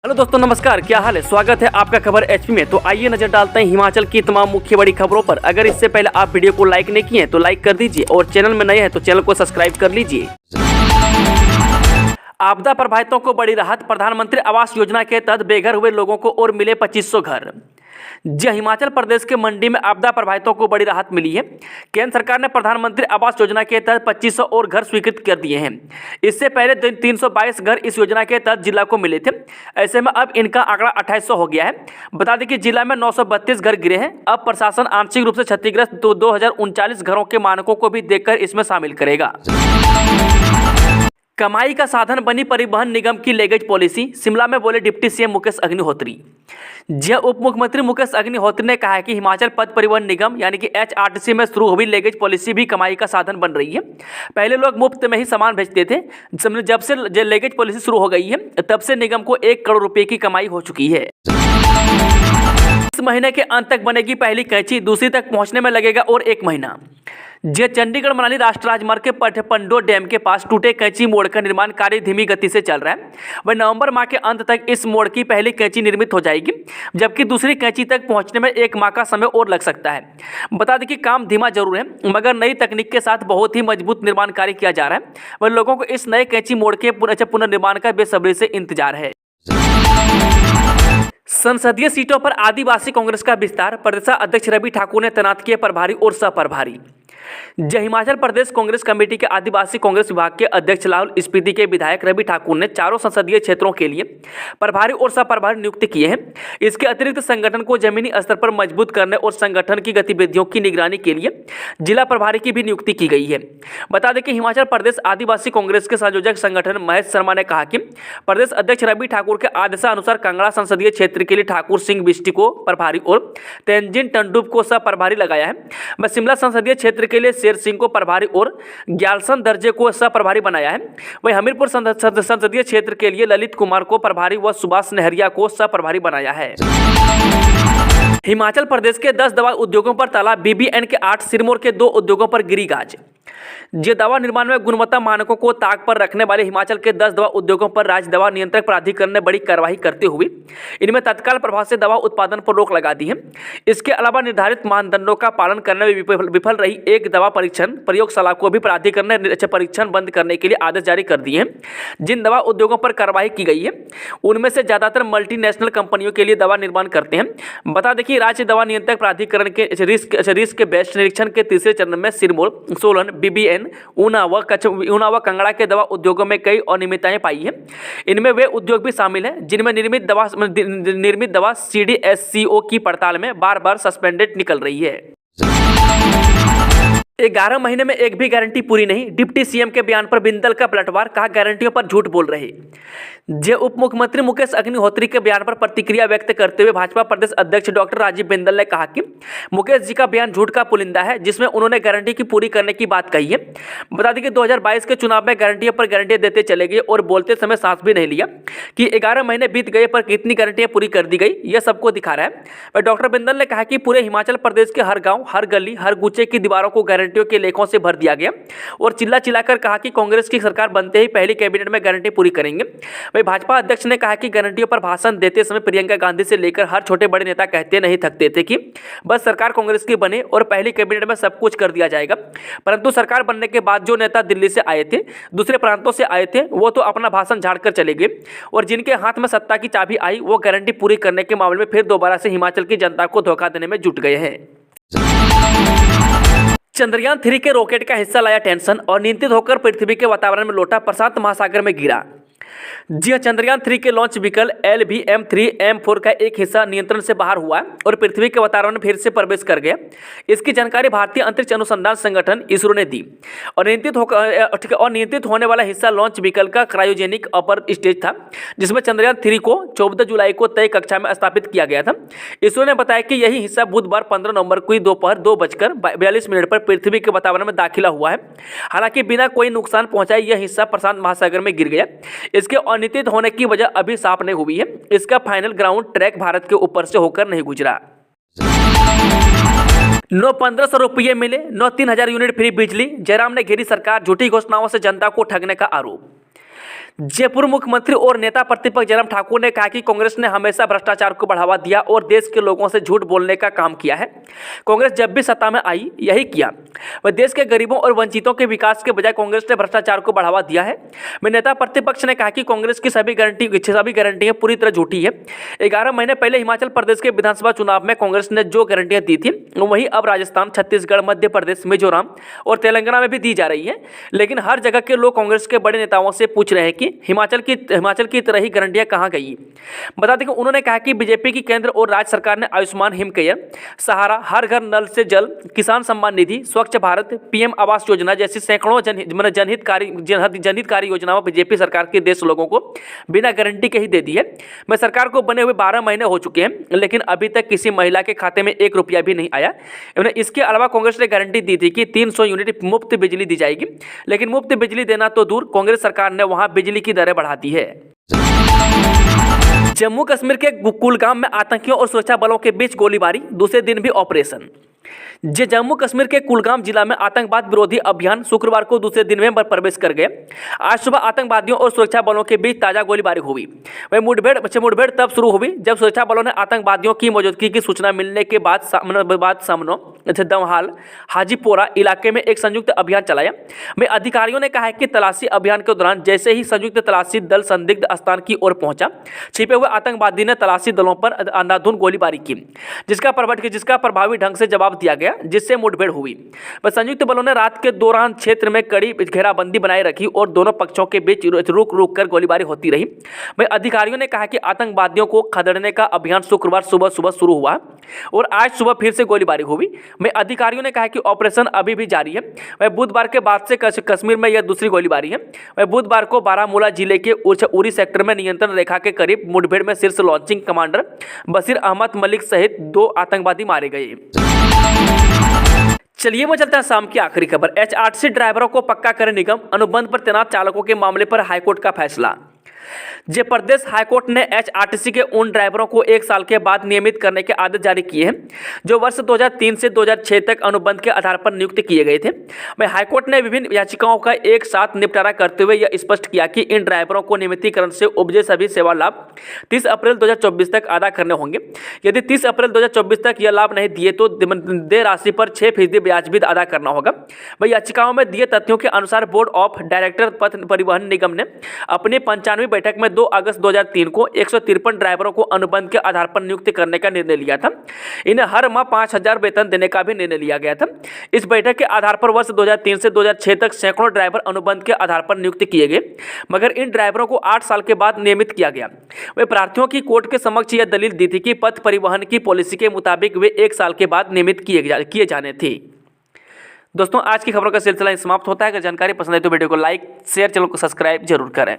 Hello दोस्तों, नमस्कार। क्या हाल है? स्वागत है आपका खबर एचपी में। तो आइए नजर डालते हैं हिमाचल की तमाम मुख्य बड़ी खबरों पर। अगर इससे पहले आप वीडियो को लाइक नहीं किए हैं तो लाइक कर दीजिए और चैनल में नए हैं तो चैनल को सब्सक्राइब कर लीजिए। आपदा प्रभावितों को बड़ी राहत। प्रधानमंत्री आवास योजना के तहत बेघर हुए लोगों को और मिले 2500 घर। जी, हिमाचल प्रदेश के मंडी में आपदा प्रभावितों को बड़ी राहत मिली है। केंद्र सरकार ने प्रधानमंत्री आवास योजना के तहत 2500 और घर स्वीकृत कर दिए हैं। इससे पहले 322 घर इस योजना के तहत जिला को मिले थे। ऐसे में अब इनका आंकड़ा 2800 हो गया है। बता दें कि जिला में 932 घर गिरे हैं। अब प्रशासन आंशिक रूप से क्षतिग्रस्त 2039 घरों के मानकों को भी देखकर इसमें शामिल करेगा। कमाई का साधन बनी परिवहन निगम की लेगेज पॉलिसी। शिमला में बोले डिप्टी सीएम मुकेश अग्निहोत्री। जय उप मुख्यमंत्री मुकेश अग्निहोत्री ने कहा है कि हिमाचल पथ परिवहन निगम यानी कि एचआरटीसी में शुरू हुई लेगेज पॉलिसी भी कमाई का साधन बन रही है। पहले लोग मुफ्त में ही सामान भेजते थे। जब से लेगेज पॉलिसी शुरू हो गई है तब से निगम को 1 करोड़ रुपए की कमाई हो चुकी है। इस महीने के अंत तक बनेगी पहली कैंची, दूसरी तक पहुंचने में लगेगा और 1 महीना। जे चंडीगढ़ मनाली राष्ट्रीय राजमार्ग के पंडो डैम के पास टूटे कैंची मोड़ का निर्माण कार्य धीमी गति से चल रहा है। वह नवंबर माह के अंत तक इस मोड़ की पहली कैंची निर्मित हो जाएगी, जबकि दूसरी कैंची तक पहुंचने में 1 माह का समय और लग सकता है। बता दें कि काम धीमा जरूर है, मगर नई तकनीक के साथ बहुत ही मजबूत निर्माण कार्य किया जा रहा है। वह लोगों को इस नए कैंची मोड़ के पुनर्निर्माण का बेसब्री से इंतजार है। संसदीय सीटों पर आदिवासी कांग्रेस का विस्तार। प्रदेश अध्यक्ष रवि ठाकुर ने तैनात किए प्रभारी और सहप्रभारी। जय हिमाचल प्रदेश कांग्रेस कमेटी के आदिवासी कांग्रेस विभाग के अध्यक्ष लाहौल स्पीति के विधायक रवि ठाकुर ने 4 संसदीय क्षेत्रों के लिए प्रभारी और सहप्रभारी नियुक्त किए हैं। इसके अतिरिक्त संगठन को जमीनी स्तर पर मजबूत करने और संगठन की गतिविधियों की निगरानी के लिए जिला प्रभारी की भी नियुक्ति की गई है। बता दें कि हिमाचल प्रदेश आदिवासी कांग्रेस के संयोजक संगठन महेश शर्मा ने कहा कि प्रदेश अध्यक्ष रवि ठाकुर के आदेशानुसार कांगड़ा संसदीय क्षेत्र के लिए ठाकुर सिंह बिष्टी को प्रभारी और तेंजिन टंडुप को सहप्रभारी लगाया है। वह शिमला संसदीय क्षेत्र के लिए शेर सिंह को प्रभारी और ग्यालसन दर्जे को सहप्रभारी बनाया है। वहीं हमीरपुर संसदीय क्षेत्र के लिए ललित कुमार को प्रभारी व सुभाष नेहरिया को सहप्रभारी बनाया है। हिमाचल प्रदेश के 10 दवा उद्योगों पर ताला। बीबीएन के 8, सिरमौर के 2 उद्योगों पर गिरी गाज। जे दवा निर्माण में गुणवत्ता मानकों को ताक पर रखने वाले हिमाचल के 10 दवा उद्योगों पर राज्य दवा नियंत्रक प्राधिकरण ने बड़ी कार्रवाई करते हुए इनमें तत्काल प्रभाव से दवा उत्पादन पर रोक लगा दी है। इसके अलावा निर्धारित मानदंडों का पालन करने में विफल रही एक दवा परीक्षण प्रयोगशाला को भी प्राधिकरण ने परीक्षण बंद करने के लिए आदेश जारी कर दिए हैं। जिन दवा उद्योगों पर कार्रवाई की गई है उनमें से ज्यादातर मल्टीनेशनल कंपनियों के लिए दवा निर्माण करते हैं। बता दें कि राज्य दवा नियंत्रक प्राधिकरण के रिस्क बेस्ड निरीक्षण के तीसरे चरण में सिरमौर, सोलन, बीबीएन, ऊना व कांगड़ा के दवा उद्योगों में कई अनियमितताएं पाई हैं। इनमें वे उद्योग भी शामिल हैं जिनमें निर्मित दवा CDSCO की पड़ताल में बार-बार सस्पेंडेड निकल रही है। 11 महीने में एक भी गारंटी पूरी नहीं। डिप्टी सीएम के बयान पर बिंदल का पलटवार। कहा गारंटियों पर झूठ बोल रहे। जे उप मुख्यमंत्री मुकेश अग्निहोत्री के बयान पर प्रतिक्रिया व्यक्त करते हुए भाजपा प्रदेश अध्यक्ष डॉक्टर राजीव बिंदल ने कहा कि मुकेश जी का बयान झूठ का पुलिंदा है, जिसमें उन्होंने गारंटी की पूरी करने की बात कही है। बता दें कि 2022 के चुनाव में गारंटियों पर गारंटियां देते चले गए और बोलते समय सांस भी नहीं लिया कि 11 महीने बीत गए पर कितनी गारंटियां पूरी कर दी गई, यह सबको दिखा रहा है। वह डॉक्टर बिंदल ने कहा कि पूरे हिमाचल प्रदेश के हर गाँव, हर गली, हर गुच्छे की दीवारों को गारंटियों के लेखों से भर दिया गया और चिल्लाकर कहा कि कांग्रेस की सरकार बनते ही पहली कैबिनेट में गारंटी पूरी करेंगे। वहीं भाजपा अध्यक्ष ने कहा कि गारंटियों पर भाषण देते समय प्रियंका गांधी से लेकर हर छोटे बड़े नेता कहते नहीं थकते थे कि बस सरकार कांग्रेस की बने और पहली कैबिनेट में सब कुछ कर दिया जाएगा। परंतु सरकार बनने के बाद जो नेता दिल्ली से आए थे, दूसरे प्रांतों से आए थे, वो तो अपना भाषण झाड़कर चले गए और जिनके हाथ में सत्ता की चाबी आई वो गारंटी पूरी करने के मामले में फिर दोबारा से हिमाचल की जनता को धोखा देने में जुट गए हैं। चंद्रयान 3 के रॉकेट का हिस्सा लाया टेंशन और नियंत्रित होकर पृथ्वी के वातावरण में लौटा, प्रशांत महासागर में गिरा। जी हां, चंद्रयान 3 के लॉन्च व्हीकल LVM-3M4 का एक हिस्सा नियंत्रण से बाहर हुआ और पृथ्वी के वातावरण में फिर से प्रवेश कर गया। इसकी जानकारी भारतीय अंतरिक्ष अनुसंधान संगठन इसरो ने दी और नियंत्रित होने वाला हिस्सा लॉन्च व्हीकल का क्रायोजेनिक अपर स्टेज था, जिसमें चंद्रयान 3 को 14 जुलाई को तय कक्षा में स्थापित किया गया था। इसरो ने बताया कि यही हिस्सा बुधवार 15 नवंबर को दोपहर 2:42 पर पृथ्वी के वातावरण में दाखिला हुआ है। हालांकि बिना कोई नुकसान पहुंचाए यह हिस्सा प्रशांत महासागर में गिर गया। इसके अनियंत्रित होने की वजह अभी साफ नहीं हुई है। इसका फाइनल ग्राउंड ट्रैक भारत के ऊपर से होकर नहीं गुजरा। 1500 रुपये मिले, 3000 यूनिट फ्री बिजली। जयराम ने घेरी सरकार, झूठी घोषणाओं से जनता को ठगने का आरोप। जयपुर मुख्यमंत्री और नेता प्रतिपक्ष जयराम ठाकुर ने कहा कि कांग्रेस ने हमेशा भ्रष्टाचार को बढ़ावा दिया और देश के लोगों से झूठ बोलने का काम किया है। कांग्रेस जब भी सत्ता में आई यही किया। वह देश के गरीबों और वंचितों के विकास के बजाय कांग्रेस ने भ्रष्टाचार को बढ़ावा दिया है। वह नेता प्रतिपक्ष ने कहा कि कांग्रेस की सभी गारंटियां पूरी तरह झूठी है। 11 महीने पहले हिमाचल प्रदेश के विधानसभा चुनाव में कांग्रेस ने जो गारंटियां दी थी वही अब राजस्थान, छत्तीसगढ़, मध्य प्रदेश, मिजोरम और तेलंगाना में भी दी जा रही है। लेकिन हर जगह के लोग कांग्रेस के बड़े नेताओं से पूछ रहे हैं कि हिमाचल की तरह ही गारंटियां कहां गई। बता दें कि उन्होंने कहा कि बीजेपी की केंद्र और राज्य सरकार ने आयुष्मान हिमकेयर, सहारा, हर घर नल से जल, किसान सम्मान निधि, स्वच्छ भारत, पीएम आवास योजना जैसी सैकड़ों जनहितकारी योजनाओं बीजेपी सरकार के देश लोगों को बिना गारंटी के ही दे दी है। मैं सरकार को बने हुए 12 महीने हो चुके हैं, लेकिन अभी तक किसी महिला के खाते में 1 रुपया भी नहीं आया। इसके अलावा कांग्रेस ने गारंटी दी थी कि 300 यूनिट मुफ्त बिजली दी जाएगी, लेकिन मुफ्त बिजली देना तो दूर, कांग्रेस सरकार ने वहां बिजली की दरें बढ़ा दी है। जम्मू कश्मीर के कुलगाम में आतंकियों और सुरक्षा बलों के बीच गोलीबारी, दूसरे दिन भी ऑपरेशन। जम्मू कश्मीर के कुलगाम जिला में आतंकवाद विरोधी अभियान शुक्रवार को दूसरे दिन में प्रवेश कर गए। आज सुबह आतंकवादियों और सुरक्षा बलों के बीच ताजा गोलीबारी हुई। वही मुठभेड़ तब शुरू हुई जब सुरक्षा बलों ने आतंकवादियों की मौजूदगी की सूचना मिलने के बाद सामनो दमहाल हाजीपोरा इलाके में एक संयुक्त अभियान चलाया। वही अधिकारियों ने कहा है कि तलाशी अभियान के दौरान जैसे ही संयुक्त तलाशी दल संदिग्ध स्थान की ओर पहुंचा, छिपे हुए आतंकवादी ने तलाशी दलों पर अंधाधुंध गोलीबारी की, जिसका प्रभावी ढंग से जवाब दिया गया, जिससे मुठभेड़ हुई। संयुक्त बलों ने रात के दौरान क्षेत्र में कड़ी घेराबंदी बनाए रखी और दोनों पक्षों के बीच रुक कर गोलीबारी होती रही। वहीं अधिकारियों ने कहा कि आतंकवादियों को खदेड़ने का अभियान शुक्रवार सुबह शुरू हुआ और आज सुबह फिर से गोलीबारी हुई। वहीं अधिकारियों ने कहा कि ऑपरेशन अभी भी जारी है। वहीं बुधवार के बाद से कश्मीर में यह दूसरी गोलीबारी है। वहीं बुधवार को बारामूला जिले के उरी सेक्टर में नियंत्रण रेखा के करीब मुठभेड़ में शीर्ष लॉन्चिंग कमांडर बशीर अहमद मलिक सहित 2 आतंकवादी मारे गए। चलिए वो चलते हैं शाम की आखिरी खबर। एचआरटीसी ड्राइवरों को पक्का करे निगम, अनुबंध पर तैनात चालकों के मामले पर हाईकोर्ट का फैसला। जय प्रदेश हाईकोर्ट ने एचआरटीसी के उन ड्राइवरों को 1 साल के बाद नियमित करने के आदेश जारी किए हैं जो वर्ष 2003 से 2006 तक अनुबंध के आधार पर नियुक्त किए गए थे। वहीं हाईकोर्ट ने विभिन्न याचिकाओं का एक साथ निपटारा करते हुए यह स्पष्ट किया कि इन ड्राइवरों को नियमितीकरण से उपजे सभी सेवा लाभ 30 अप्रैल 2024 तक अदा करने होंगे। यदि 30 अप्रैल 2024 तक यह लाभ नहीं दिए तो देय राशि पर 6% ब्याज भी अदा करना होगा। वही याचिकाओं में दिए तथ्यों के अनुसार बोर्ड ऑफ डायरेक्टर पथ परिवहन निगम ने अपनी 95वीं बैठक में 2 अगस्त 2003 को 153 ड्राइवरों को अनुबंध के आधार पर नियुक्त करने का निर्णय लिया था। इन्हें हर माह 5,000 वेतन देने का भी निर्णय लिया गया था। इस बैठक के आधार पर वर्ष 2003 से 2006 तक सैकड़ों ड्राइवर अनुबंध के आधार पर नियुक्त किए गए, मगर इन ड्राइवरों को 8 साल के बाद नियमित किया गया। वे प्रार्थियों की कोर्ट के समक्ष यह दलील दी थी कि पथ परिवहन की पॉलिसी के मुताबिक वे 1 साल के बाद नियमित किए जाने थे। दोस्तों, आज की खबरों का सिलसिला समाप्त होता है। अगर जानकारी पसंद है तो वीडियो को लाइक, शेयर, चैनल को सब्सक्राइब जरूर करें।